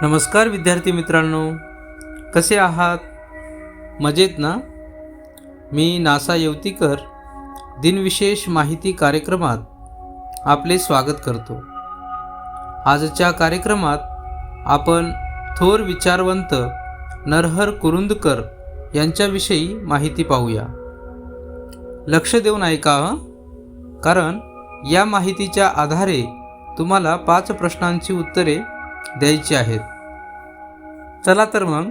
नमस्कार विद्यार्थी मित्रांनो, कसे आहात? मजेत ना? मी नासा येवतीकर दिनविशेष माहिती कार्यक्रमात आपले स्वागत करतो. आजच्या कार्यक्रमात आपण थोर विचारवंत नरहर कुरुंदकर यांच्याविषयी माहिती पाहूया. लक्ष देऊन ऐका कारण या माहितीच्या आधारे तुम्हाला 5 प्रश्नांची उत्तरे द्यायची आहेत. चला तर मग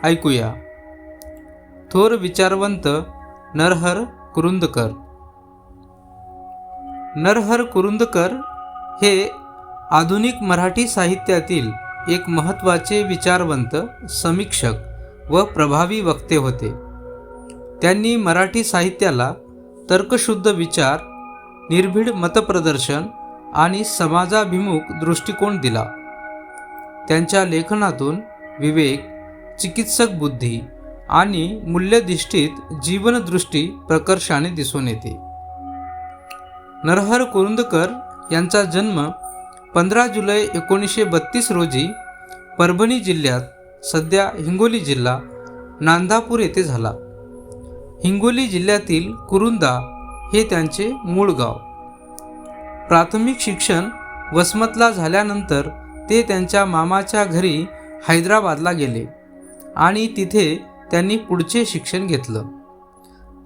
ऐकूया. थोर विचारवंत नरहर कुरुंदकर. नरहर कुरुंदकर हे आधुनिक मराठी साहित्यातील एक महत्त्वाचे विचारवंत, समीक्षक व प्रभावी वक्ते होते. त्यांनी मराठी साहित्याला तर्कशुद्ध विचार, निर्भीड मतप्रदर्शन आणि समाजाभिमुख दृष्टिकोन दिला. त्यांच्या लेखनातून विवेक, चिकित्सक बुद्धी आणि मूल्यधिष्ठित जीवनदृष्टी प्रकर्षाने दिसून येते. नरहर कुरुंदकर यांचा जन्म 15 जुलै 1932 रोजी परभणी जिल्ह्यात, सध्या हिंगोली जिल्हा, नांदापूर येथे झाला. हिंगोली जिल्ह्यातील कुरुंदा हे त्यांचे मूळ गाव. प्राथमिक शिक्षण वसमतला झाल्यानंतर ते त्यांच्या मामाच्या घरी हैदराबादला गेले आणि तिथे त्यांनी पुढचे शिक्षण घेतलं.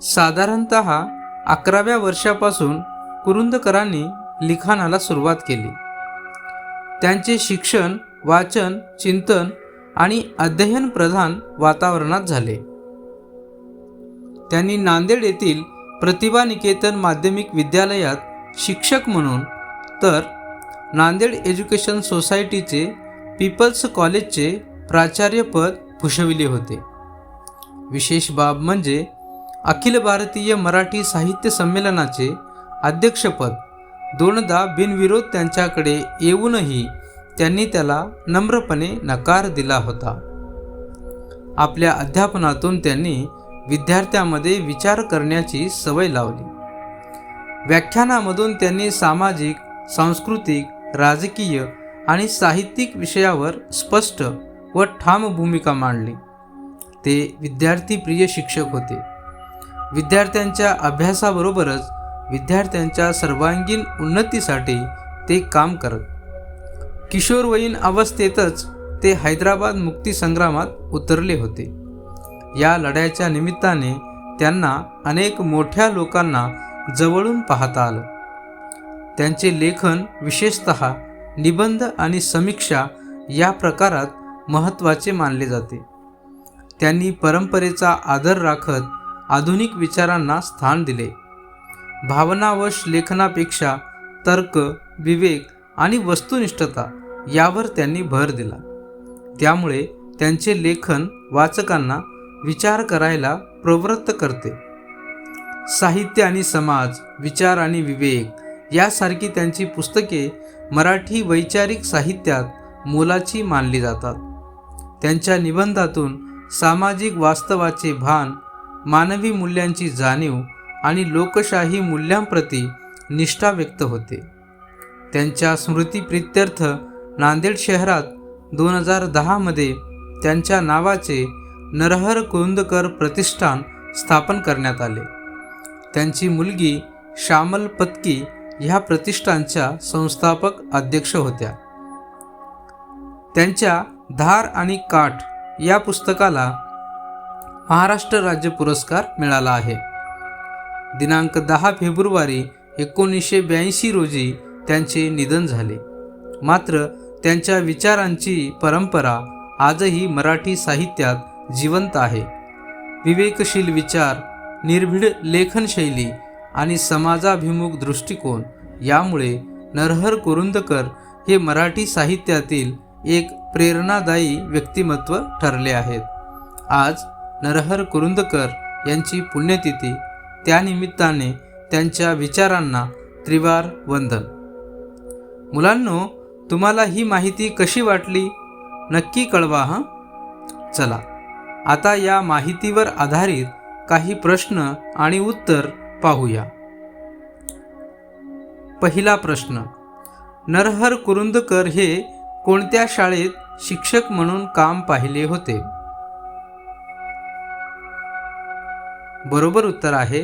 साधारणतः 11व्या वर्षापासून कुरुंदकरांनी लिखाणाला सुरुवात केली. त्यांचे शिक्षण वाचन, चिंतन आणि अध्ययन प्रधान वातावरणात झाले. त्यांनी नांदेड येथील प्रतिभा निकेतन माध्यमिक विद्यालयात शिक्षक म्हणून तर नांदेड एज्युकेशन सोसायटीचे पीपल्स कॉलेजचे प्राचार्यपद भूषविले होते. विशेष बाब म्हणजे अखिल भारतीय मराठी साहित्य संमेलनाचे अध्यक्षपद 2दा बिनविरोध त्यांच्याकडे येऊनही त्यांनी त्याला नम्रपणे नकार दिला होता. आपल्या अध्यापनातून त्यांनी विद्यार्थ्यांमध्ये विचार करण्याची सवय लावली. व्याख्यानामधून त्यांनी सामाजिक, सांस्कृतिक, राजकीय आणि साहित्यिक विषयावर स्पष्ट व ठाम भूमिका मांडली. ते विद्यार्थीप्रिय शिक्षक होते. विद्यार्थ्यांच्या अभ्यासाबरोबरच विद्यार्थ्यांच्या सर्वांगीण उन्नतीसाठी ते काम करत. किशोरवयीन अवस्थेतच ते हैदराबाद मुक्तीसंग्रामात उतरले होते. या लढ्याच्या निमित्ताने त्यांना अनेक मोठ्या लोकांना जवळून पाहता आलं. त्यांचे लेखन विशेषतः निबंध आणि समीक्षा या प्रकारात महत्त्वाचे मानले जाते. त्यांनी परंपरेचा आदर राखत आधुनिक विचारांना स्थान दिले. भावनावश लेखनापेक्षा तर्क, विवेक आणि वस्तुनिष्ठता यावर त्यांनी भर दिला. त्यामुळे त्यांचे लेखन वाचकांना विचार करायला प्रवृत्त करते. साहित्य आणि समाज, विचार आणि विवेक यासारखी त्यांची पुस्तके मराठी वैचारिक साहित्यात मोलाची मानली जातात. त्यांच्या निबंधातून सामाजिक वास्तवाचे भान, मानवी मूल्यांची जाणीव आणि लोकशाही मूल्यांप्रती निष्ठा व्यक्त होते. त्यांच्या स्मृतिप्रित्यर्थ नांदेड शहरात 2010 मध्ये त्यांच्या नावाचे नरहर कुरुंदकर प्रतिष्ठान स्थापन करण्यात आले. त्यांची मुलगी श्यामल पत्की ह्या प्रतिष्ठानच्या संस्थापक अध्यक्ष होत्या. त्यांच्या धार आणि काठ या पुस्तकाला महाराष्ट्र राज्य पुरस्कार मिळाला आहे. दिनांक 10 फेब्रुवारी 1982 रोजी त्यांचे निधन झाले. मात्र त्यांच्या विचारांची परंपरा आजही मराठी साहित्यात जिवंत आहे. विवेकशील विचार, निर्भीड लेखनशैली आणि समाजाभिमुख दृष्टिकोन यामुळे नरहर कुरुंदकर हे मराठी साहित्यातील एक प्रेरणादायी व्यक्तिमत्व ठरले आहेत. आज नरहर कुरुंदकर यांची पुण्यतिथी. त्यानिमित्ताने त्यांच्या विचारांना त्रिवार वंदन. मुलांनो, तुम्हाला ही माहिती कशी वाटली नक्की कळवा चला आता या माहितीवर आधारित काही प्रश्न आणि उत्तर पाहूया. पहिला प्रश्न, नरहर कुरुंदकर हे कोणत्या शाळेत शिक्षक म्हणून काम पाहिले होते? बरोबर उत्तर आहे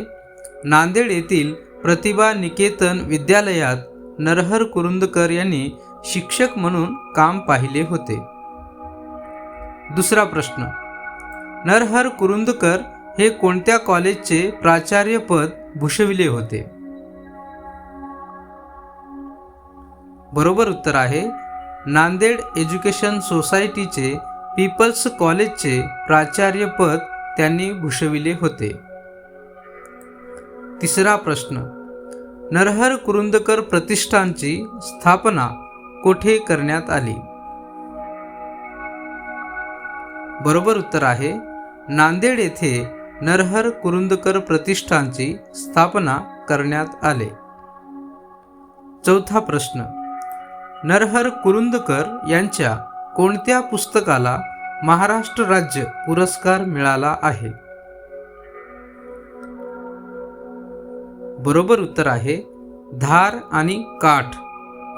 नांदेड येथील प्रतिभा निकेतन विद्यालयात नरहर कुरुंदकर यांनी शिक्षक म्हणून काम पाहिले होते. दुसरा प्रश्न, नरहर कुरुंदकर हे कोणत्या कॉलेजचे प्राचार्यपद भूषविले होते? बरोबर उत्तर आहे नांदेड एज्युकेशन सोसायटीचे पीपल्स कॉलेजचे प्राचार्यपद त्यांनी भूषविले होते. तिसरा प्रश्न, नरहर कुरुंदकर प्रतिष्ठानची स्थापना कोठे करण्यात आली? बरोबर उत्तर आहे नांदेड येथे नरहर कुरुंदकर प्रतिष्ठानची स्थापना करण्यात आले. चौथा प्रश्न, नरहर कुरुंदकर यांच्या कोणत्या पुस्तकाला महाराष्ट्र राज्य पुरस्कार मिळाला आहे? बरोबर उत्तर आहे धार आणि काठ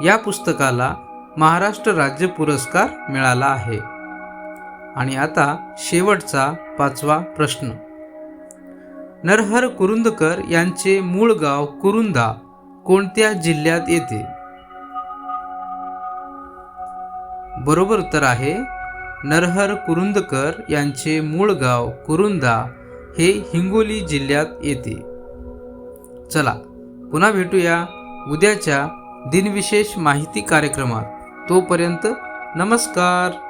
या पुस्तकाला महाराष्ट्र राज्य पुरस्कार मिळाला आहे. आणि आता शेवटचा पाचवा प्रश्न, नरहर कुरुंदकर यांचे मूळ गाव कुरुंदा कोणत्या जिल्ह्यात येते? बरोबर उत्तर आहे नरहर कुरुंदकर यांचे मूळ गाव कुरुंदा हे हिंगोली जिल्ह्यात येते. चला पुन्हा भेटूया उद्याच्या दिनविशेष माहिती कार्यक्रमात. तोपर्यंत नमस्कार.